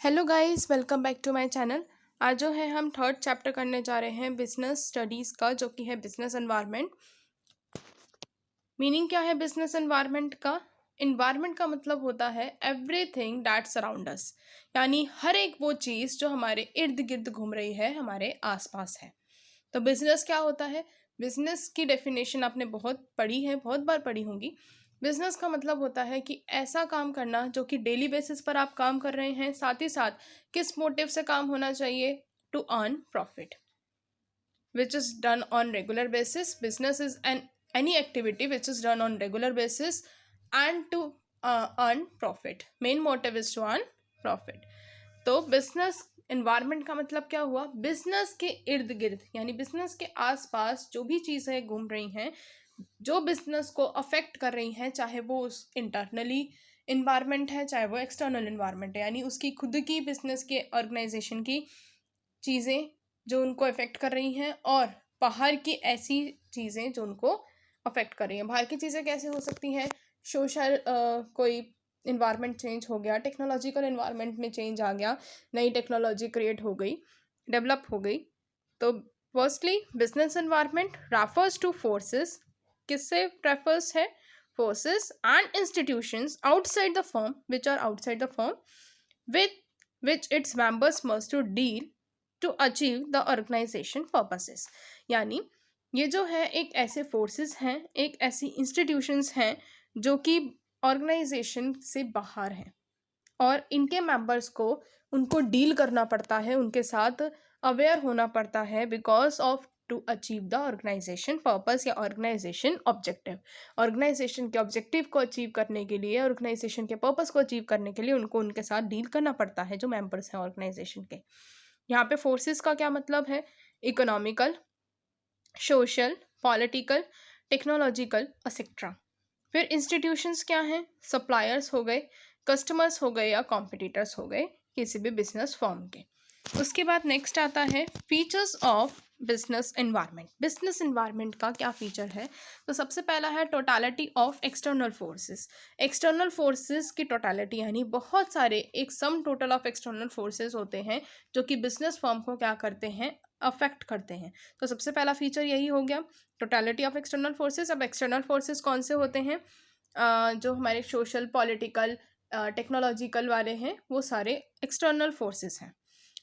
Hello guys, welcome back to my channel. आज जो है हम थर्ड चैप्टर करने जा रहे हैं बिजनेस स्टडीज़ का, जो कि है बिजनेस एनवायरनमेंट। मीनिंग क्या है बिजनेस एनवायरनमेंट का? इन्वायरमेंट का मतलब होता है एवरीथिंग दैट सराउंड अस, यानी हर एक वो चीज़ जो हमारे इर्द गिर्द घूम रही है, हमारे आसपास है। तो बिजनेस क्या होता है? बिजनेस की डेफिनेशन आपने बहुत पढ़ी है, बहुत बार पढ़ी होंगी। बिजनेस का मतलब होता है कि ऐसा काम करना जो कि डेली बेसिस पर आप काम कर रहे हैं, साथ ही साथ किस मोटिव से काम होना चाहिए? To earn profit which is done on regular basis. Business is any activity which is done on regular basis and to earn profit. Main motive is to earn profit. तो बिजनेस एनवायरनमेंट का मतलब क्या हुआ? Business के इर्द गिर्द यानी business के आसपास जो भी चीज़ें घूम रही हैं, जो बिजनेस को अफेक्ट कर रही हैं, चाहे वो उस इंटरनली इन्वायरमेंट है, चाहे वो एक्सटर्नल इन्वायरमेंट है, यानी उसकी खुद की बिजनेस के ऑर्गेनाइजेशन की चीज़ें जो उनको अफेक्ट कर रही हैं, और बाहर की ऐसी चीज़ें जो उनको अफेक्ट कर रही हैं। बाहर की चीज़ें कैसे हो सकती हैं? सोशल कोई इन्वायरमेंट चेंज हो गया, टेक्नोलॉजिकल इन्वायरमेंट में चेंज आ गया, नई टेक्नोलॉजी क्रिएट हो गई, डेवलप हो गई। तो firstly business environment refers to forces. किससे रेफर्स है? Forces and institutions outside the firm, which are outside the firm, with which its members must to deal to achieve the organization purposes। यानी ये जो है एक ऐसे फोर्सेस हैं, एक ऐसी इंस्टीट्यूशंस हैं जो कि ऑर्गेनाइजेशन से बाहर हैं, और इनके मेंबर्स को उनको डील करना पड़ता है, उनके साथ अवेयर होना पड़ता है, because of to achieve the organisation purpose या ऑर्गेनाइजेशन ऑब्जेक्टिव। ऑर्गेनाइजेशन के ऑब्जेक्टिव को अचीव करने के लिए, ऑर्गेनाइजेशन के पर्पस को अचीव करने के लिए उनको उनके साथ डील करना पड़ता है, जो मेंबर्स हैं ऑर्गेनाइजेशन के। यहाँ पे फोर्सेस का क्या मतलब है? Economical, social, political, technological etcetera. फिर इंस्टीट्यूशंस क्या हैं? सप्लायर्स हो गए, कस्टमर्स हो गए, या कॉम्पिटिटर्स हो गए किसी भी बिजनेस फॉर्म के। उसके बाद नेक्स्ट आता है features of business environment. Business environment का क्या फीचर है? तो सबसे पहला है totality of external forces. External forces की टोटालिटी, यानी बहुत सारे एक sum total of external forces होते हैं जो कि बिजनेस फॉर्म को क्या करते हैं? अफेक्ट करते हैं। तो सबसे पहला फीचर यही हो गया, टोटालिटी ऑफ एक्सटर्नल फोर्सेस। अब एक्सटर्नल फोर्सेस कौन से होते हैं? जो हमारे सोशल, पॉलिटिकल, टेक्नोलॉजिकल वाले हैं, वो सारे एक्सटर्नल फोर्सेस हैं।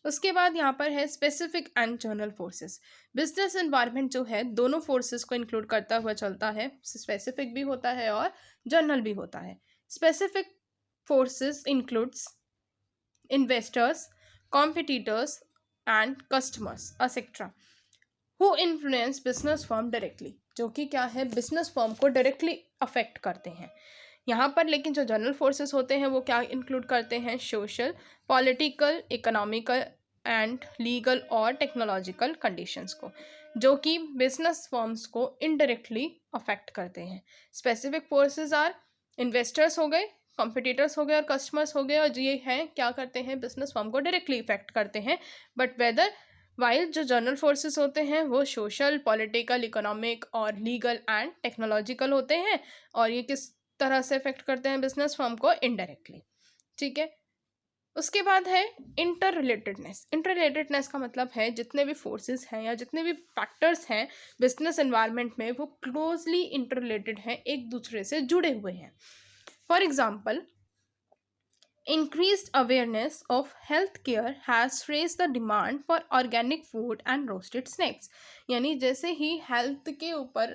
उसके बाद यहाँ पर है specific and general forces. Business environment जो है दोनों फोर्सेस को इंक्लूड करता हुआ चलता है, स्पेसिफिक भी होता है और जनरल भी होता है। Specific forces includes investors, competitors and customers etcetera, who influence business form directly, जो कि क्या है? बिजनेस फॉर्म को डायरेक्टली अफेक्ट करते हैं। यहाँ पर लेकिन जो जनरल फोर्सेस होते हैं वो क्या इंक्लूड करते हैं? Social, political, economical and legal और टेक्नोलॉजिकल कंडीशंस को, जो कि बिजनेस फॉर्म्स को इनडायरेक्टली अफेक्ट करते हैं। स्पेसिफिक फोर्सेस आर इन्वेस्टर्स हो गए, कॉम्पिटिटर्स हो गए और कस्टमर्स हो गए, और ये हैं क्या करते हैं? बिजनेस फॉर्म को डायरेक्टली इफेक्ट करते हैं। बट वेदर वाइल जो जनरल फोर्सेस होते हैं वो सोशल, पॉलिटिकल, इकोनॉमिक और लीगल एंड टेक्नोलॉजिकल होते हैं, और ये किस तरह से इफेक्ट करते हैं बिजनेस फॉर्म को? इनडायरेक्टली। ठीक है। उसके बाद है इंटर रिलेटेडनेस। इंटर रिलेटेडनेस का मतलब है जितने भी फोर्सेस हैं या जितने भी फैक्टर्स हैं बिजनेस एनवायरनमेंट में, वो क्लोजली इंटर रिलेटेड हैं, एक दूसरे से जुड़े हुए हैं। For example, increased awareness of healthcare has raised the demand for organic food and roasted snacks। यानी जैसे ही हेल्थ के ऊपर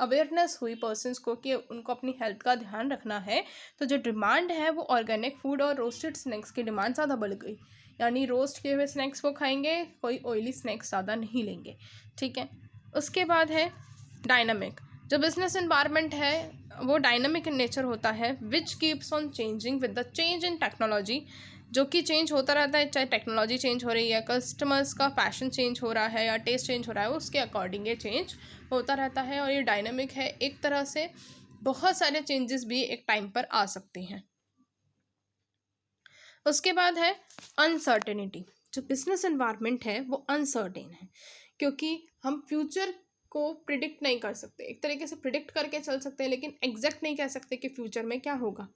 अवेयरनेस हुई पर्सन्स को कि उनको अपनी हेल्थ का ध्यान रखना है, तो जो डिमांड है वो ऑर्गेनिक फूड और रोस्टेड स्नैक्स की डिमांड ज़्यादा बढ़ गई। यानी रोस्ट किए हुए स्नैक्स को खाएंगे, कोई ऑयली स्नैक्स ज़्यादा नहीं लेंगे। ठीक है। उसके बाद है डायनामिक। जो बिजनेस एनवायरनमेंट है वो डायनामिक इन नेचर होता है, which keeps on changing with the change in technology, जो कि चेंज होता रहता है, चाहे टेक्नोलॉजी चेंज हो रही है, कस्टमर्स का फैशन चेंज हो रहा है या टेस्ट चेंज हो रहा है, उसके अकॉर्डिंग ये चेंज होता रहता है। और ये डायनामिक है, एक तरह से बहुत सारे चेंजेस भी एक टाइम पर आ सकते हैं। उसके बाद है अनसर्टेनिटी। जो बिजनेस एनवायरनमेंट है वो अनसर्टेन है, क्योंकि हम फ्यूचर को प्रिडिक्ट नहीं कर सकते। एक तरीके से प्रिडिक्ट करके चल सकते हैं, लेकिन एग्जैक्ट नहीं कह सकते कि फ्यूचर में क्या होगा।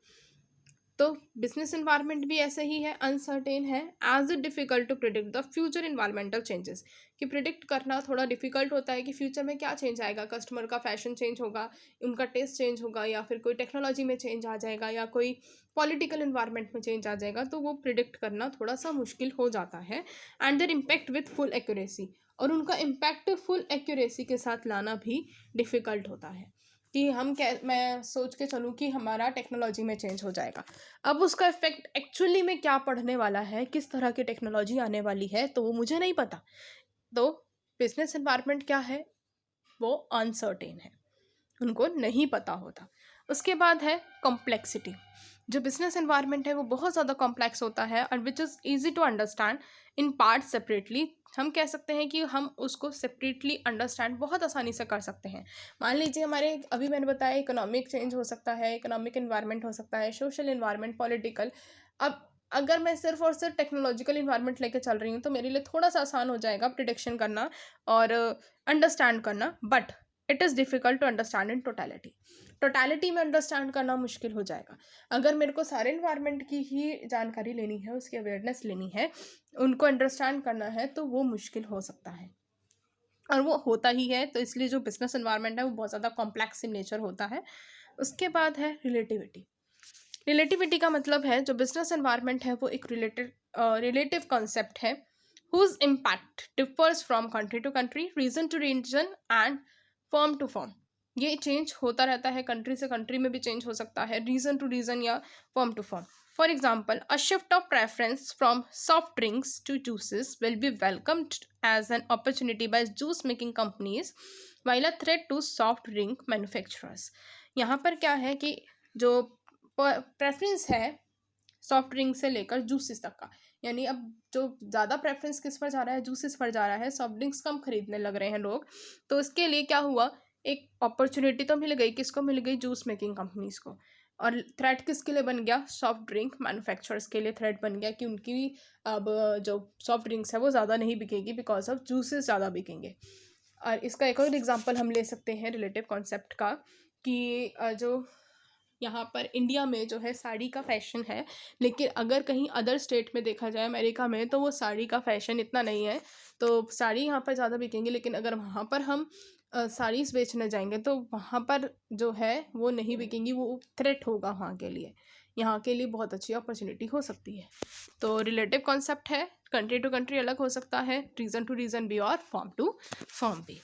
तो बिजनेस इन्वायरमेंट भी ऐसे ही है, अनसर्टेन है, as it difficult to predict the future environmental changes, कि प्रिडिक्ट करना थोड़ा डिफिकल्ट होता है कि फ्यूचर में क्या चेंज आएगा, कस्टमर का फैशन चेंज होगा, उनका टेस्ट चेंज होगा, या फिर कोई टेक्नोलॉजी में चेंज आ जाएगा, या कोई पॉलिटिकल इन्वायरमेंट में चेंज आ जाएगा, तो वो प्रिडिक्ट करना थोड़ा सा मुश्किल हो जाता है। And there impact with full accuracy, और उनका इम्पैक्ट फुल एक्यूरेसी के साथ लाना भी डिफ़िकल्ट होता है, कि मैं सोच के चलूँ कि हमारा टेक्नोलॉजी में चेंज हो जाएगा, अब उसका इफ़ेक्ट एक्चुअली में क्या पढ़ने वाला है, किस तरह की टेक्नोलॉजी आने वाली है, तो वो मुझे नहीं पता। तो बिजनेस एनवायरनमेंट क्या है, वो अनसर्टेन है, उनको नहीं पता होता। उसके बाद है कॉम्प्लेक्सिटी। जो बिजनेस एनवायरनमेंट है वो बहुत ज़्यादा कॉम्प्लेक्स होता है, and which is easy to understand in part separately. हम कह सकते हैं कि हम उसको सेपरेटली अंडरस्टैंड बहुत आसानी से कर सकते हैं। मान लीजिए हमारे, अभी मैंने बताया, इकोनॉमिक चेंज हो सकता है, इकोनॉमिक इन्वायरमेंट हो सकता है, सोशल इन्वायरमेंट, पॉलिटिकल। अब अगर मैं सिर्फ और सिर्फ टेक्नोलॉजिकल इन्वायरमेंट लेके चल रही हूँ तो मेरे लिए थोड़ा सा आसान हो जाएगा प्रिडिक्शन करना और अंडरस्टैंड करना, but it is difficult to understand in totality. Totality में अंडरस्टैंड करना मुश्किल हो जाएगा। अगर मेरे को सारे इन्वायरमेंट की ही जानकारी लेनी है, उसकी अवेयरनेस लेनी है, उनको अंडरस्टैंड करना है, तो वो मुश्किल हो सकता है, और वो होता ही है। तो इसलिए जो बिजनेस एनवायरनमेंट है वो बहुत ज़्यादा कॉम्प्लेक्स इन नेचर होता है। उसके बाद है रिलेटिविटी। रिलेटिविटी का मतलब है, जो बिजनेस एनवायरनमेंट है वो एक रिलेटिव कॉन्सेप्ट है, whose impact differs from country to country, region to region and firm to firm. ये चेंज होता रहता है, कंट्री से कंट्री में भी चेंज हो सकता है, रीजन टू रीजन या firm to firm. For example, a shift of preference from soft drinks to juices will be welcomed as an opportunity by juice making companies, while a threat to soft drink manufacturers. यहाँ पर क्या है कि जो preference है soft drink से लेकर juices तक का, यानी अब जो ज़्यादा प्रेफरेंस किस पर जा रहा है, जूसेस पर जा रहा है, सॉफ्ट ड्रिंक्स कम खरीदने लग रहे हैं लोग। तो इसके लिए क्या हुआ, एक अपॉर्चुनिटी तो मिल गई, किसको मिल गई, जूस मेकिंग कंपनीज को। और थ्रेट किसके लिए बन गया, सॉफ्ट ड्रिंक मैन्युफैक्चरर्स के लिए थ्रेट बन गया, कि उनकी अब जो सॉफ्ट ड्रिंक्स है वो ज़्यादा नहीं बिकेगी, बिकॉज ऑफ जूसेस ज़्यादा बिकेंगे। और इसका एक और एग्जांपल हम ले सकते हैं रिलेटिव कॉन्सेप्ट का, कि जो यहाँ पर इंडिया में जो है साड़ी का फैशन है, लेकिन अगर कहीं अदर स्टेट में देखा जाए, अमेरिका में, तो वो साड़ी का फैशन इतना नहीं है, तो साड़ी यहाँ पर ज़्यादा बिकेंगी, लेकिन अगर वहाँ पर हम साड़ीज़ बेचने जाएंगे तो वहाँ पर जो है वो नहीं बिकेंगी, वो थ्रेट होगा वहाँ के लिए। यहाँ के लिए बहुत अच्छी अपॉर्चुनिटी हो सकती है। तो रिलेटिव कॉन्सेप्ट है, कंट्री टू कंट्री अलग हो सकता है, रीजन टू रीजन भी और फॉर्म टू फॉर्म भी।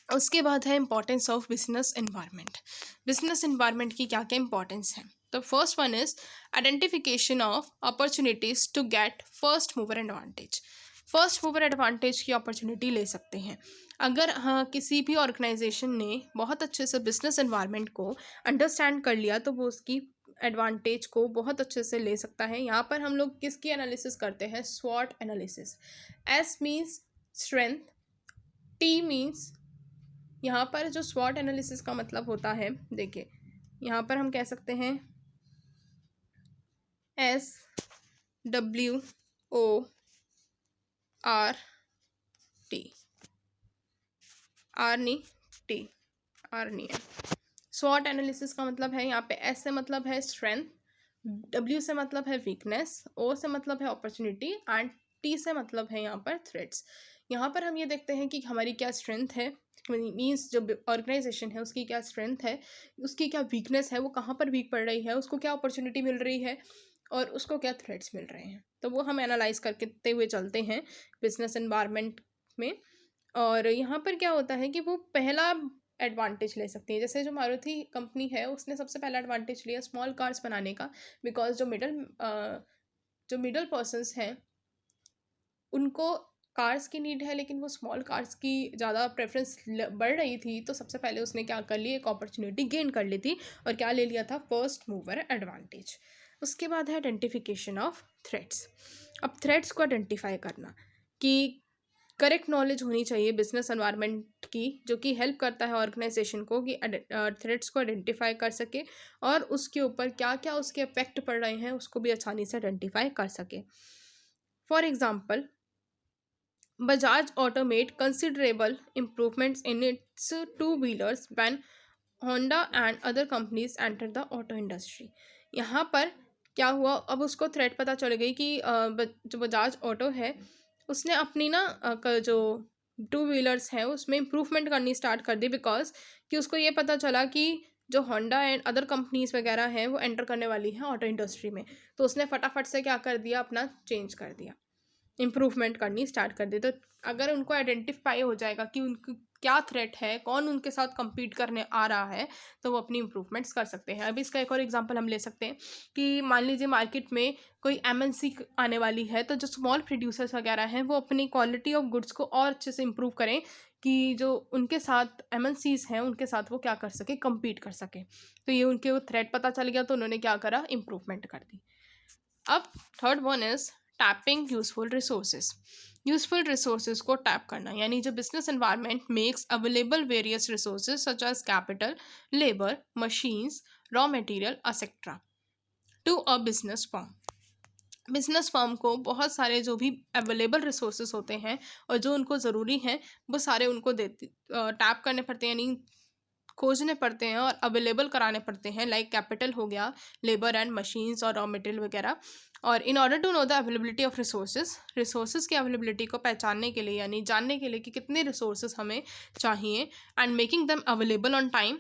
उसके बाद है importance of business environment. Business environment की क्या क्या इंपॉर्टेंस है। तो first one is identification of opportunities to get first mover advantage. First mover advantage की अपॉर्चुनिटी ले सकते हैं अगर हाँ किसी भी ऑर्गेनाइजेशन ने बहुत अच्छे से बिजनेस एनवायरनमेंट को अंडरस्टैंड कर लिया, तो वो उसकी एडवांटेज को बहुत अच्छे से ले सकता है। यहाँ पर हम लोग किसकी एनालिसिस करते हैं, स्वॉट analysis. S means strength, T means, यहाँ पर जो स्वॉट एनालिसिस का मतलब होता है, देखिए यहाँ पर हम कह सकते हैं SWORT, आर नहीं टी, आर नहीं है। स्वॉट एनालिसिस का मतलब है, यहाँ पे एस से मतलब है स्ट्रेंथ, डब्ल्यू से मतलब है वीकनेस, ओ से मतलब है अपॉर्चुनिटी, एंड टी से मतलब है यहाँ पर थ्रेट्स। यहाँ पर हम ये देखते हैं कि हमारी क्या स्ट्रेंथ है, मीन्स जो ऑर्गेनाइजेशन है उसकी क्या स्ट्रेंथ है, उसकी क्या वीकनेस है, वो कहाँ पर वीक पड़ रही है, उसको क्या अपॉर्चुनिटी मिल रही है, और उसको क्या थ्रेट्स मिल रहे हैं। तो वो हम एनालाइज करते हुए चलते हैं बिजनेस एनवायरनमेंट में। और यहाँ पर क्या होता है कि वो पहला एडवांटेज ले सकती है। जैसे जो मारुति कंपनी है उसने सबसे पहला एडवांटेज लिया स्मॉल कार्स बनाने का, बिकॉज जो मिडल पर्सनस हैं उनको कार्स की नीड है, लेकिन वो स्मॉल कार्स की ज़्यादा प्रेफरेंस बढ़ रही थी, तो सबसे पहले उसने क्या कर ली, एक अपॉर्चुनिटी गेन कर ली थी, और क्या ले लिया था, फर्स्ट मूवर एडवांटेज। उसके बाद है आइडेंटिफिकेशन ऑफ थ्रेट्स। अब थ्रेट्स को आइडेंटिफाई करना, कि करेक्ट नॉलेज होनी चाहिए बिजनेस एनवायरनमेंट की, जो कि हेल्प करता है ऑर्गेनाइजेशन को कि थ्रेट्स को आइडेंटिफाई कर सके, और उसके ऊपर क्या क्या उसके इफेक्ट पड़ रहे हैं उसको भी आसानी से आइडेंटिफाई कर सके। For example, Bajaj Auto made considerable improvements in its two-wheelers when Honda and other companies enter the auto industry. यहाँ पर क्या हुआ, अब उसको थ्रेट पता चल गई कि जो बजाज ऑटो है उसने अपनी ना जो टू व्हीलर्स हैं उसमें इम्प्रूवमेंट करनी स्टार्ट कर दी, बिकॉज कि उसको ये पता चला कि जो होंडा एंड अदर कंपनीज वगैरह हैं वो एंटर करने वाली हैं ऑटो इंडस्ट्री में। तो उसने फटाफट से क्या कर दिया, अपना चेंज कर दिया, इम्प्रूवमेंट करनी स्टार्ट कर दी। तो अगर उनको आइडेंटिफाई हो जाएगा कि उनको क्या थ्रेट है, कौन उनके साथ compete करने आ रहा है, तो वो अपनी इम्प्रूवमेंट्स कर सकते हैं। अभी इसका एक और एग्जांपल हम ले सकते हैं कि मान लीजिए मार्केट में कोई एमएनसी आने वाली है, तो जो स्मॉल प्रोड्यूसर्स वगैरह हैं वो अपनी क्वालिटी ऑफ गुड्स को और अच्छे से इम्प्रूव करें कि जो उनके साथ एमएनसीज हैं उनके साथ वो क्या कर सके, compete कर सके। तो ये उनके वो थ्रेट पता चल गया तो उन्होंने क्या करा, इम्प्रूवमेंट कर दी। अब third one is tapping useful resources. Useful resources को टैप करना, यानी जो business environment makes available various resources such as capital, labour, machines, raw material etcetera to a business firm. Business firm को बहुत सारे जो भी अवेलेबल रिसोर्सेज होते हैं और जो उनको ज़रूरी हैं वो सारे उनको देती टैप करने पड़ते हैं, यानी खोजने पड़ते हैं और अवेलेबल कराने पड़ते हैं। लाइक कैपिटल हो गया, लेबर एंड मशीन्स और रॉ मटेरियल वगैरह। और in order to know the availability of resources की अवेलेबिलिटी को पहचानने के लिए, यानी जानने के लिए कि कितने रिसोर्सेज हमें चाहिए, and making them available on time,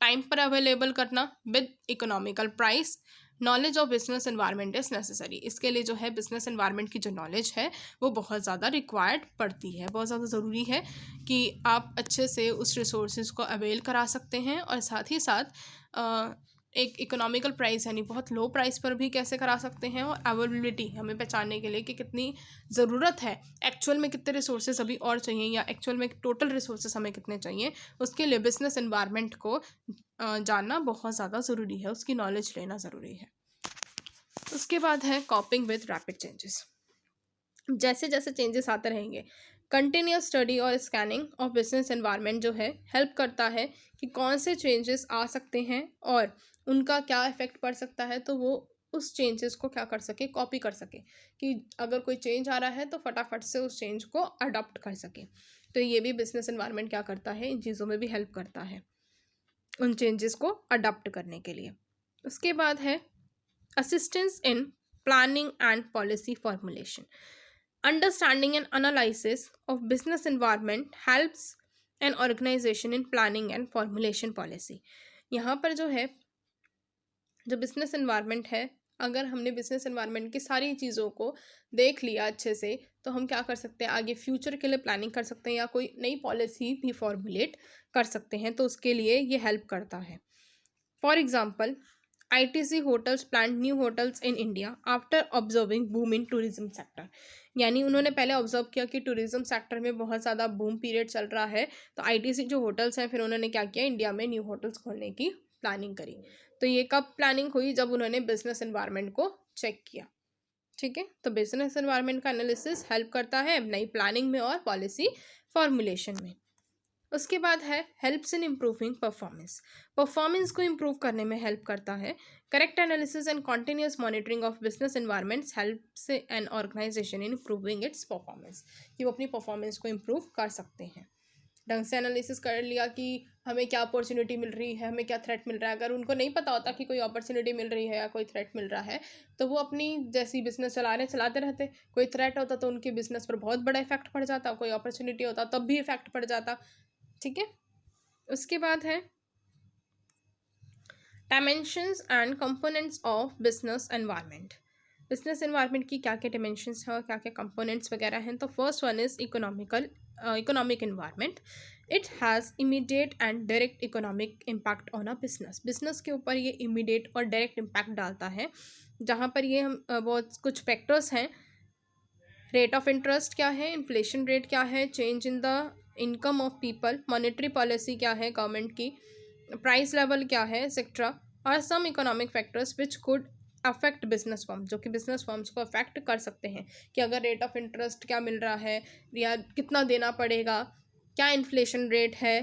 time पर अवेलेबल करना with economical price, knowledge of business environment is necessary. इसके लिए जो है बिजनेस एनवायरनमेंट की जो नॉलेज है वो बहुत ज़्यादा रिक्वायर्ड पड़ती है, बहुत ज़्यादा ज़रूरी है कि आप अच्छे से उस रिसोर्सेज को अवेल करा सकते हैं और साथ ही साथ एक इकोनॉमिकल प्राइस यानी बहुत लो प्राइस पर भी कैसे करा सकते हैं, और अवेलेबिलिटी हमें पहचानने के लिए कि कितनी ज़रूरत है, एक्चुअल में कितने रिसोर्सेज अभी और चाहिए या एक्चुअल में टोटल रिसोर्सेज हमें कितने चाहिए, उसके लिए बिजनेस एनवायरनमेंट को जानना बहुत ज़्यादा ज़रूरी है, उसकी नॉलेज लेना ज़रूरी है। उसके बाद है कॉपिंग विद रैपिड चेंजेस। जैसे जैसे चेंजेस आते रहेंगे, कंटिन्यूस स्टडी और स्कैनिंग ऑफ बिजनेस एनवायरनमेंट जो है हेल्प करता है कि कौन से चेंजेस आ सकते हैं और उनका क्या इफेक्ट पड़ सकता है, तो वो उस चेंजेस को क्या कर सके, कॉपी कर सके, कि अगर कोई चेंज आ रहा है तो फटाफट से उस चेंज को अडॉप्ट कर सके। तो ये भी बिजनेस एनवायरनमेंट क्या करता है, इन चीज़ों में भी हेल्प करता है उन चेंजेस को अडॉप्ट करने के लिए। उसके बाद है assistance in planning and policy formulation. Understanding and analysis of business environment helps an organization in planning and formulation policy. यहाँ पर जो है, जो बिजनेस एनवायरनमेंट है, अगर हमने बिजनेस एनवायरनमेंट की सारी चीज़ों को देख लिया अच्छे से, तो हम क्या कर सकते हैं, आगे फ्यूचर के लिए प्लानिंग कर सकते हैं या कोई नई पॉलिसी भी फॉर्मुलेट कर सकते हैं, तो उसके लिए ये हेल्प करता है। For example, ITC hotels plan new hotels in India after observing boom in tourism sector. यानी उन्होंने पहले ऑब्जर्व किया कि टूरिज्म सेक्टर में बहुत ज़्यादा बूम पीरियड चल रहा है, तो ITC जो होटल्स हैं फिर उन्होंने क्या किया, इंडिया में न्यू होटल्स खोलने की प्लानिंग करी। तो ये कब प्लानिंग हुई, जब उन्होंने बिजनेस एनवायरनमेंट को चेक किया। ठीक है, तो बिजनेस एनवायरनमेंट का एनालिसिस हेल्प करता है नई प्लानिंग में और पॉलिसी फॉर्मुलेशन में। उसके बाद है helps in improving performance. Performance को इम्प्रूव करने में हेल्प करता है। Correct analysis and continuous monitoring of business environments helps an organisation in improving its performance, कि वो अपनी परफॉर्मेंस को इम्प्रूव कर सकते हैं। ढंग से एनालिसिस कर लिया कि हमें क्या अपॉर्चुनिटी मिल रही है, हमें क्या थ्रेट मिल रहा है। अगर उनको नहीं पता होता कि कोई अपॉर्चुनिटी मिल रही है या कोई थ्रेट मिल रहा है, तो वो अपनी जैसी बिजनेस चलाते रहते। कोई थ्रेट होता तो उनके बिजनेस पर बहुत बड़ा इफेक्ट पड़ जाता, कोई अपॉर्चुनिटी होता तब भी इफेक्ट पड़ जाता। ठीक है, उसके बाद है dimensions and components of business environment. Business environment की क्या क्या डायमेंशंस हैं और क्या क्या कंपोनेंट्स वगैरह हैं। तो first one is economic environment. It has immediate and direct economic impact on a business के ऊपर ये इमीडिएट और डायरेक्ट इम्पैक्ट डालता है, जहाँ पर ये हम बहुत कुछ फैक्टर्स हैं। रेट ऑफ इंटरेस्ट क्या है, इन्फ्लेशन रेट क्या है, change in the income of people, monetary policy क्या है गवर्नमेंट की, प्राइस लेवल क्या है, एक्सेट्रा और some economic factors which could affect business firm, जो कि बिजनेस फर्म्स को अफेक्ट कर सकते हैं। कि अगर रेट ऑफ इंटरेस्ट क्या मिल रहा है या कितना देना पड़ेगा, क्या इन्फ्लेशन रेट है,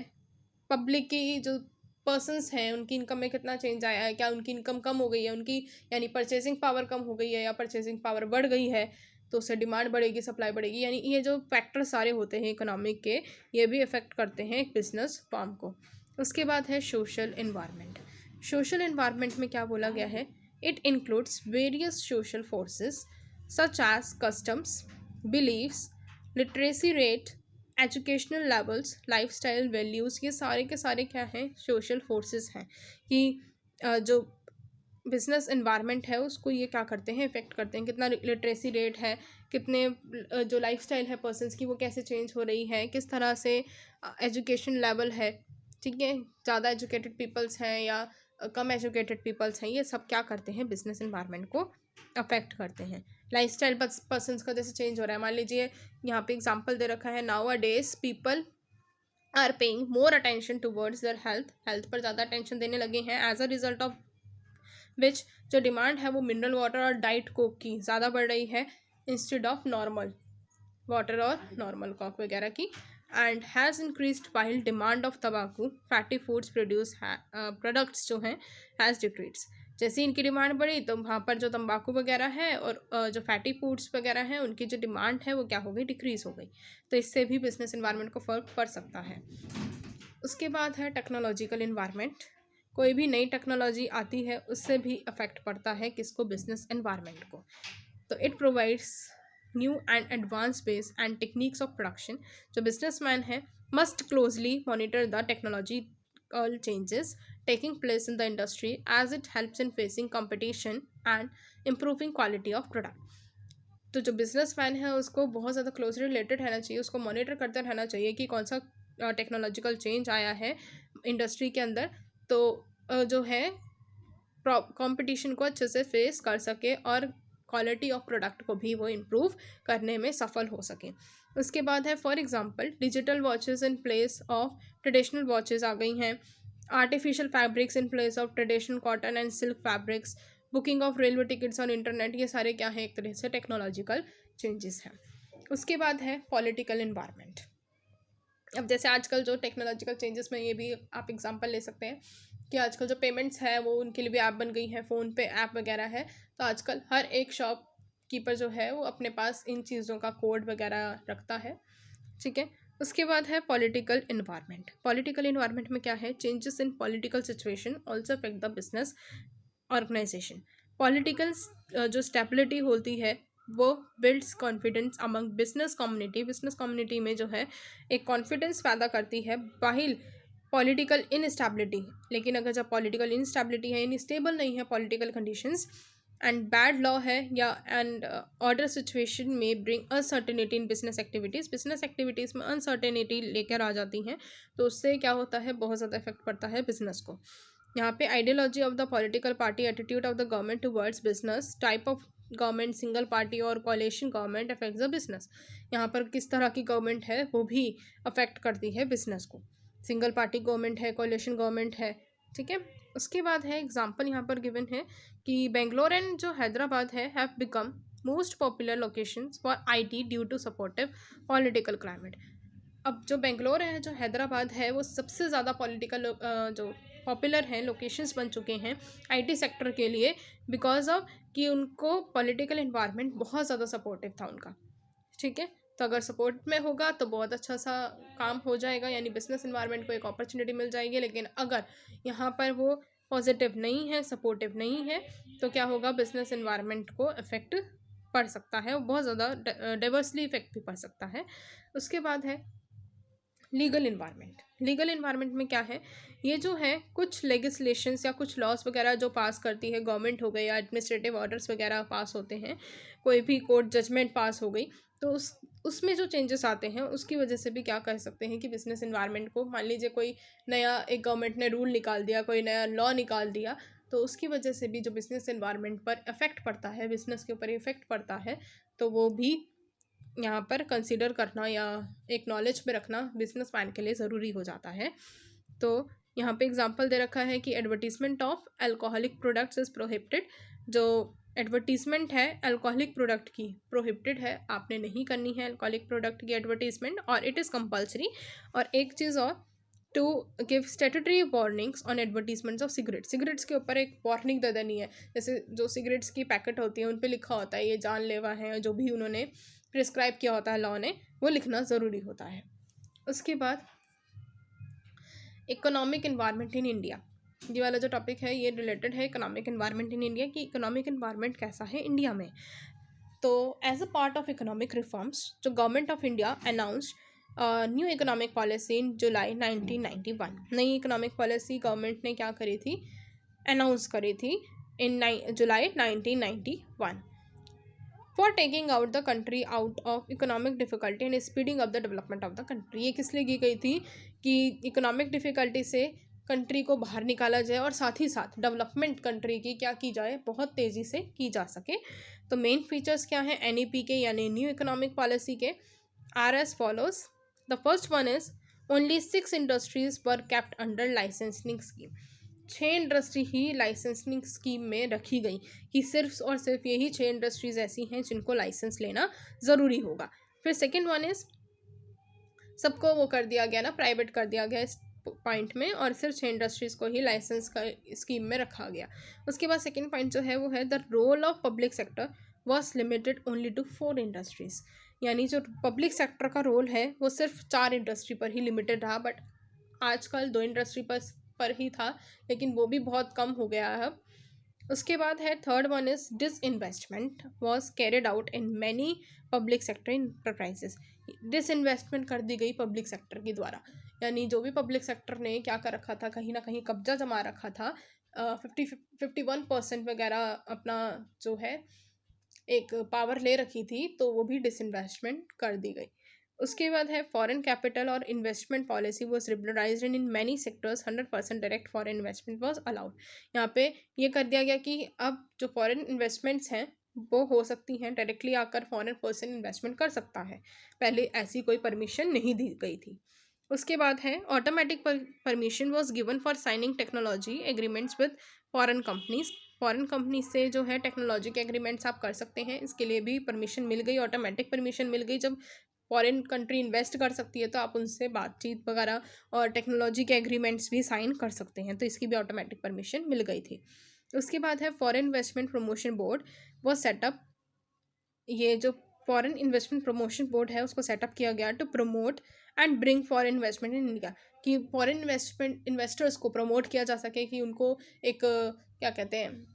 पब्लिक की जो पर्सनस हैं उनकी इनकम में कितना चेंज आया है, क्या उनकी इनकम कम हो गई है, उनकी यानी परचेसिंग पावर कम हो गई है या परचेसिंग पावर बढ़ गई है, तो उससे डिमांड बढ़ेगी, सप्लाई बढ़ेगी। यानी ये जो फैक्टर सारे होते हैं इकोनॉमिक के, ये भी इफेक्ट करते हैं एक बिजनेस फर्म को। उसके बाद है सोशल इन्वायरमेंट। सोशल इन्वायरमेंट में क्या बोला गया है, it includes various social forces such as customs, beliefs, literacy rate, educational levels, lifestyle values, ये सारे के सारे क्या हैं, सोशल फोर्सेस हैं कि जो बिजनेस एनवायरनमेंट है उसको ये क्या करते हैं, इफ़ेक्ट करते हैं। कितना लिटरेसी रेट है, कितने जो लाइफस्टाइल है पर्सन्स की वो कैसे चेंज हो रही है, किस तरह से एजुकेशन लेवल है, ठीक है, ज़्यादा एजुकेटेड पीपल्स हैं या कम एजुकेटेड पीपल्स हैं, ये सब क्या करते हैं, बिजनेस एनवायरनमेंट को अफेक्ट करते हैं। लाइफस्टाइल पर्सन्स का जैसे चेंज हो रहा है, मान लीजिए यहाँ पे एग्जांपल दे रखा है, nowadays people are paying more attention towards their health पर ज़्यादा अटेंशन देने लगे हैं, as a result of which जो डिमांड है वो मिनरल वाटर और डाइट कोक की ज़्यादा बढ़ रही है इंस्टेड ऑफ नॉर्मल वाटर और नॉर्मल कोक वगैरह की। And has increased while demand of तंबाकू फैटी फूड्स प्रोड्यूस प्रोडक्ट्स जो हैं हैज़ डिक्रीज। जैसे इनकी डिमांड बढ़ी तो वहाँ पर जो तंबाकू वगैरह है और जो फैटी फूड्स वगैरह हैं उनकी जो डिमांड है वो क्या हो गई, डिक्रीज़ हो गई। तो इससे भी बिजनेस इन्वायरमेंट को फ़र्क पड़ सकता है। उसके बाद है टेक्नोलॉजिकल इन्वायरमेंट। कोई भी नई टेक्नोलॉजी आती है उससे भी अफेक्ट पड़ता है किसको, बिजनेस एनवायरनमेंट को। तो it provides new and advance base and techniques of production. जो बिजनेसमैन है must closely monitor the technological changes taking place in the industry as it helps in facing competition and improving quality of product. तो जो businessman है उसको बहुत ज़्यादा closely related रहना चाहिए, उसको मॉनिटर करते रहना चाहिए कि कौन सा टेक्नोलॉजिकल चेंज आया है इंडस्ट्री के अंदर, तो जो है कंपटीशन को अच्छे से फेस कर सके और क्वालिटी ऑफ प्रोडक्ट को भी वो इम्प्रूव करने में सफल हो सके। उसके बाद है for example digital watches in place of traditional watches आ गई हैं, artificial fabrics in place of traditional cotton and silk fabrics, booking of railway tickets on internet, ये सारे क्या हैं, एक तरह से टेक्नोलॉजिकल चेंजेस हैं। उसके बाद है पॉलिटिकल इन्वायरमेंट। अब जैसे आजकल जो टेक्नोलॉजिकल चेंजेस में ये भी आप एग्जांपल ले सकते हैं कि आजकल जो पेमेंट्स है वो उनके लिए भी ऐप बन गई है, फ़ोन पे ऐप वगैरह है, तो आजकल हर एक शॉप कीपर जो है वो अपने पास इन चीज़ों का कोड वगैरह रखता है, ठीक है। उसके बाद है पॉलिटिकल इन्वायरमेंट। पॉलिटिकल इन्वायरमेंट में क्या है, changes in political situation also affect the business organisation. Political जो स्टेबिलिटी होती है वो builds confidence among business community. Business community में जो है एक कॉन्फिडेंस पैदा करती है बाहिल पॉलिटिकल इनस्टेबिलिटी। लेकिन अगर जब पॉलिटिकल इनस्टेबिलिटी है, इनस्टेबल नहीं है political conditions and bad law है या एंड ऑर्डर सिचुएशन में bring uncertainty in business activities. Business activities में अनसर्टेनिटी लेकर आ जाती हैं, तो उससे क्या होता है, बहुत ज़्यादा इफेक्ट पड़ता है बिजनेस को। यहाँ पे ideology of the political party, attitude of the government towards business, type of government, single party और कोalition गवर्नमेंट अफेक्ट्स द बिजनेस। यहाँ पर किस तरह की गवर्नमेंट है वो भी अफेक्ट करती है बिजनेस को, सिंगल पार्टी गवर्नमेंट है, कोalition गवर्नमेंट है, ठीक है। उसके बाद है एग्जांपल यहाँ पर गिवन है कि बेंगलोर एंड जो हैदराबाद है have become most popular locations for IT due to supportive political climate. अब जो बेंगलोर है, जो हैदराबाद है, वो सबसे ज़्यादा पॉलिटिकल जो पॉपुलर हैं लोकेशंस बन चुके हैं आईटी सेक्टर के लिए, बिकॉज ऑफ कि उनको पॉलिटिकल इन्वायरमेंट बहुत ज़्यादा सपोर्टिव था उनका, ठीक है। तो अगर सपोर्ट में होगा तो बहुत अच्छा सा काम हो जाएगा, यानी बिजनेस इन्वायरमेंट को एक अपॉर्चुनिटी मिल जाएगी। लेकिन अगर यहाँ पर वो पॉजिटिव नहीं है, सपोर्टिव नहीं है, तो क्या होगा, बिजनेस इन्वायरमेंट को इफ़ेक्ट पड़ सकता है, वो बहुत ज़्यादा डाइवर्सली इफेक्ट भी पड़ सकता है। उसके बाद है लीगल इन्वायरमेंट। लीगल इन्वायरमेंट में क्या है, ये जो है कुछ लेगिस्लेशंस या कुछ लॉज वगैरह जो पास करती है गवर्नमेंट हो गई, या एडमिनिस्ट्रेटिव ऑर्डर्स वगैरह पास होते हैं, कोई भी कोर्ट जजमेंट पास हो गई, तो उसमें जो चेंजेस आते हैं उसकी वजह से भी क्या कह सकते हैं कि बिजनेस इन्वायरमेंट को, मान लीजिए कोई नया एक गवर्नमेंट ने रूल निकाल दिया, कोई नया लॉ निकाल दिया, तो उसकी वजह से भी जो बिजनेस इन्वायरमेंट पर इफेक्ट पड़ता है, बिजनेस के ऊपर इफेक्ट पड़ता है, तो वो भी यहाँ पर कंसीडर करना या एक नॉलेज में रखना बिजनेस मैन के लिए ज़रूरी हो जाता है। तो यहाँ पे एग्जांपल दे रखा है कि advertisement of alcoholic products is prohibited. जो एडवर्टीजमेंट है अल्कोहलिक प्रोडक्ट की प्रोहिबिटेड है, आपने नहीं करनी है अल्कोहलिक प्रोडक्ट की एडवर्टीजमेंट, और इट इज़ कंपल्सरी। और एक चीज़ और, to give statutory warnings on advertisements of cigarettes के ऊपर एक वार्निंग दे देनी है। जैसे जो सिगरेट्स की पैकेट होती है उन पे लिखा होता है ये जानलेवा है, जो भी उन्होंने प्रिस्क्राइब किया होता है लॉ ने, वो लिखना ज़रूरी होता है। उसके बाद इकोनॉमिक एनवायरनमेंट इन इंडिया, ये वाला जो टॉपिक है ये रिलेटेड है इकोनॉमिक एनवायरनमेंट इन इंडिया कि इकोनॉमिक एनवायरनमेंट कैसा है इंडिया में। तो as a part of economic reforms जो government of India announce new economic policy in July 1991, नई इकोनॉमिक पॉलिसी गवर्नमेंट ने क्या करी थी, अनाउंस करी थी इन July 1991 for taking out the country out of economic difficulty and speeding up the development of the country. ये किस लिए की गई थी कि इकोनॉमिक डिफिकल्टी से कंट्री को बाहर निकाला जाए और साथ ही साथ डेवलपमेंट कंट्री की क्या की जाए, बहुत तेज़ी से की जा सके। तो मेन फीचर्स क्या हैं एनईपी के यानी न्यू इकोनॉमिक पॉलिसी के, R S follows. The first one is only 6 industries were kept under licensing scheme. 6 industry he licensing scheme में रखी गई कि सिर्फ और सिर्फ यही 6 इंडस्ट्रीज ऐसी हैं जिनको लाइसेंस लेना ज़रूरी होगा। फिर सेकेंड वन इज़ सबको वो कर दिया गया ना, प्राइवेट कर दिया गया इस पॉइंट में, और सिर्फ 6 इंडस्ट्रीज़ को ही लाइसेंस का स्कीम में रखा गया। उसके बाद सेकेंड पॉइंट जो है वो है the role of public sector was limited only to 4 industries, यानी जो पब्लिक सेक्टर का रोल है वो सिर्फ 4 इंडस्ट्री पर ही लिमिटेड रहा। बट आजकल 2 इंडस्ट्री पर ही था, लेकिन वो भी बहुत कम हो गया है अब। उसके बाद है third one is disinvestment was carried out in many public sector enterprises. Disinvestment कर दी गई पब्लिक सेक्टर के द्वारा, यानी जो भी पब्लिक सेक्टर ने क्या कर रखा था, कहीं ना कहीं कब्जा जमा रखा था, 51% वगैरह अपना जो है एक पावर ले रखी थी, तो वो भी डिसइन्वेस्टमेंट कर दी गई। उसके बाद है फॉरेन कैपिटल और investment policy was liberalised in many sectors, 100% direct foreign investment was allowed. यहाँ पे ये कर दिया गया कि अब जो फॉरेन इन्वेस्टमेंट्स हैं वो हो सकती हैं, डायरेक्टली आकर फॉरेन पर्सन इन्वेस्टमेंट कर सकता है, पहले ऐसी कोई परमिशन नहीं दी गई थी। उसके बाद है automatic permission was given for signing technology agreements with foreign companies. Foreign company से जो है टेक्नोलॉजी के एग्रीमेंट्स आप कर सकते हैं, इसके लिए भी परमिशन मिल गई, ऑटोमेटिक परमिशन मिल गई। जब फॉरेन कंट्री इन्वेस्ट कर सकती है तो आप उनसे बातचीत वगैरह और टेक्नोलॉजी के एग्रीमेंट्स भी साइन कर सकते हैं, तो इसकी भी ऑटोमेटिक परमिशन मिल गई थी। उसके बाद है फॉरेन इन्वेस्टमेंट प्रमोशन बोर्ड वो सेटअप। ये जो फॉरेन इन्वेस्टमेंट प्रमोशन बोर्ड है उसको सेटअप किया गया to promote and bring foreign investment in India, कि फॉरेन इन्वेस्टर्स को प्रमोट किया जा सके, कि उनको एक क्या कहते हैं,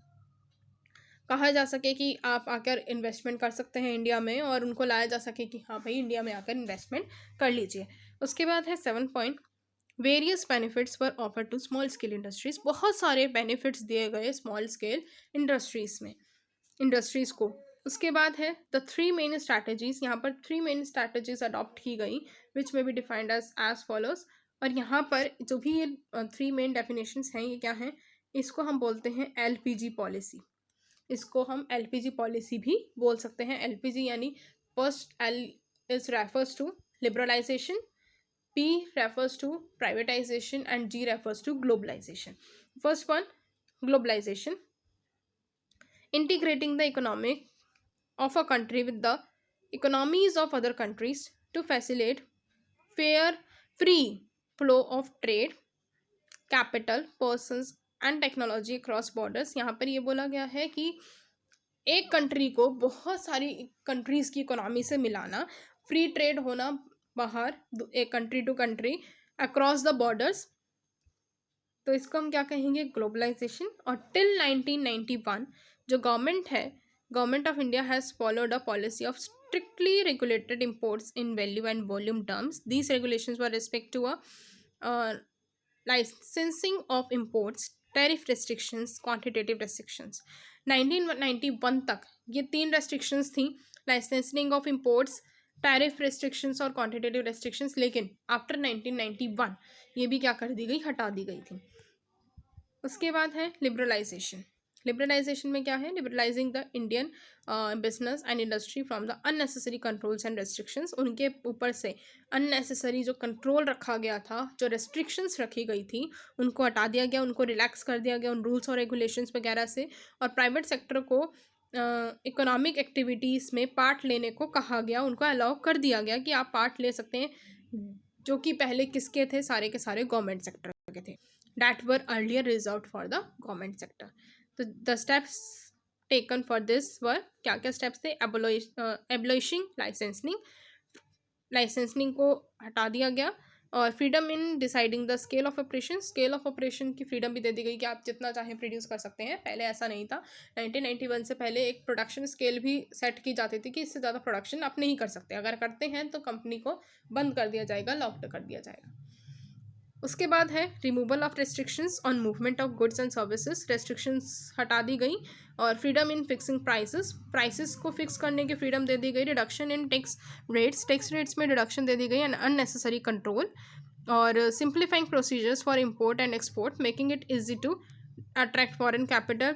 कहा जा सके कि आप आकर इन्वेस्टमेंट कर सकते हैं इंडिया में, और उनको लाया जा सके कि हाँ भाई इंडिया में आकर इन्वेस्टमेंट कर लीजिए। उसके बाद है 7 point various benefits for offer to small scale industries. बहुत सारे बेनिफिट्स दिए गए स्मॉल स्केल इंडस्ट्रीज़ को। उसके बाद है द 3 मेन स्ट्रैटेजीज, यहाँ पर 3 मेन स्ट्रैटेजीज अडॉप्ट की गई विच में बी डिफाइंड एज फॉलोज। और यहाँ पर जो भी ये 3 मेन डेफिनेशंस हैं ये क्या हैं, इसको हम बोलते हैं एलपीजी पॉलिसी। इसको हम एलपीजी पॉलिसी भी बोल सकते हैं। एलपीजी यानी first L is refers to liberalisation, P refers to privatisation and G refers to globalisation. First one globalisation, integrating the economic of a country with the economies of other countries to facilitate fair free flow of trade, capital, persons and technology across borders। यहाँ पर ये बोला गया है कि एक country को बहुत सारी कंट्रीज़ की इकोनॉमी से मिलाना, फ्री ट्रेड होना बाहर एक country to country across the borders, तो इसको हम क्या कहेंगे, ग्लोबलाइजेशन। और टिल 1991 जो गवर्नमेंट है, government of India has followed a policy of strictly regulated imports in value and volume terms. These regulations were respect to licensing of imports, tariff restrictions, quantitative restrictions. 1991 तक ये 3 restrictions थी, licensing of imports, tariff restrictions और quantitative restrictions. लेकिन after 1991 ये भी क्या कर दी गई, हटा दी गई थी। उसके बाद है लिबरलाइजेशन। लिबरलाइजेशन में क्या है, liberalising the Indian business and industry from the unnecessary controls and restrictions. उनके ऊपर से अननेसेसरी जो कंट्रोल रखा गया था, जो रेस्ट्रिक्शंस रखी गई थी, उनको हटा दिया गया, उनको रिलैक्स कर दिया गया उन रूल्स और रेगुलेशंस वगैरह से। और प्राइवेट सेक्टर को इकोनॉमिक एक्टिविटीज़ में पार्ट लेने को कहा गया, उनको अलाउ कर दिया गया कि आप पार्ट ले सकते हैं, जो कि पहले किसके थे, सारे के सारे गवर्नमेंट सेक्टर के थे, that were earlier reserved for the government sector. तो the steps taken for this were क्या क्या steps थे, abolishing licensing को हटा दिया गया, और freedom in deciding the scale of operation की फ्रीडम भी दे दी गई कि आप जितना चाहें प्रोड्यूस कर सकते हैं। पहले ऐसा नहीं था। 1991 से पहले एक प्रोडक्शन स्केल भी सेट की जाती थी कि इससे ज़्यादा प्रोडक्शन आप नहीं कर सकते, अगर करते हैं तो कंपनी को बंद कर दिया जाएगा, लॉक कर दिया जाएगा। उसके बाद है removal of restrictions on movement of goods and services. Restrictions हटा दी गई और फ्रीडम इन फिक्सिंग प्राइसेस को फिक्स करने की फ्रीडम दे दी गई। रिडक्शन इन टैक्स रेट्स में रिडक्शन दे दी गई एंड अननेसेसरी कंट्रोल। और simplifying procedures for import and export, making it easy to attract foreign capital.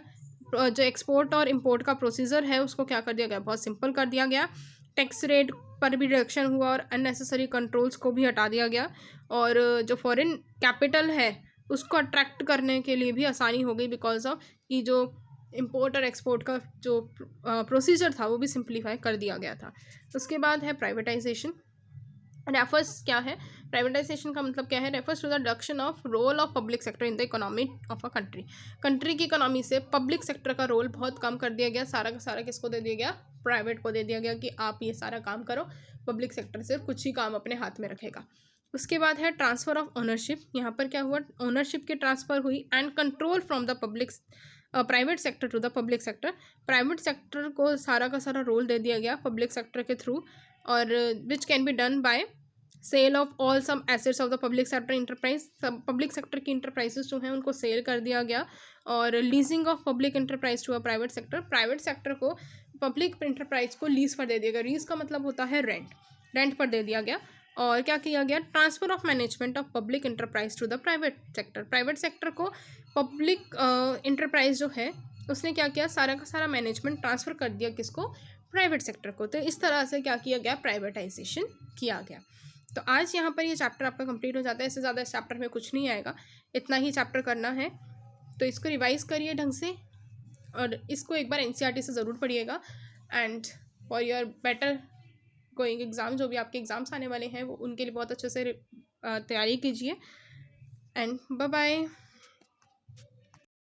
जो एक्सपोर्ट और इम्पोर्ट का प्रोसीजर है उसको क्या कर दिया गया, बहुत सिंपल कर दिया गया। टैक्स रेट पर भी रिडक्शन हुआ और अननेसेसरी कंट्रोल्स को भी हटा दिया गया। और जो फॉरेन कैपिटल है उसको अट्रैक्ट करने के लिए भी आसानी हो गई बिकॉज ऑफ कि जो इम्पोर्ट और एक्सपोर्ट का जो प्रोसीजर था वो भी सिंप्लीफाई कर दिया गया था। उसके बाद है प्राइवेटाइजेशन। रेफर्स क्या है, प्राइवेटाइजेशन का मतलब क्या है, refers to the reduction of role of public sector in the economy of a country की इकोनॉमी से पब्लिक सेक्टर का रोल बहुत कम कर दिया गया। सारा का सारा किसको दे दिया गया, प्राइवेट को दे दिया गया कि आप ये सारा काम करो, पब्लिक सेक्टर से कुछ ही काम अपने हाथ में रखेगा। उसके बाद है ट्रांसफ़र ऑफ ओनरशिप। यहाँ पर क्या हुआ, ओनरशिप की ट्रांसफ़र हुई and control from the private sector to the public sector. Private sector को सारा का सारा रोल दे दिया गया पब्लिक सेक्टर के थ्रू, और which can be done by sale of all some assets of the public sector enterprise. Public sector की enterprises जो हैं उनको सेल कर दिया गया। और leasing of public enterprise to a private sector, private sector को पब्लिक इंटरप्राइज को लीज पर दे दिया गया। लीज का मतलब होता है रेंट पर दे दिया गया। और क्या किया गया, transfer of management of public enterprise to the private sector. Private sector को पब्लिक इंटरप्राइज जो है उसने क्या किया, सारा का सारा मैनेजमेंट ट्रांसफ़र कर दिया किसको, प्राइवेट सेक्टर को। तो इस तरह से क्या किया गया, प्राइवेटाइजेशन किया गया। तो आज यहाँ पर ये चैप्टर आपका कंप्लीट हो जाता है। इससे ज़्यादा इस चैप्टर में कुछ नहीं आएगा, इतना ही चैप्टर करना है। तो इसको रिवाइज़ करिए ढंग से और इसको एक बार एनसीईआरटी से ज़रूर पढ़िएगा। And for your better going exam, जो भी आपके एग्ज़ाम्स आने वाले हैं वो उनके लिए बहुत अच्छे से तैयारी कीजिए। And bye bye.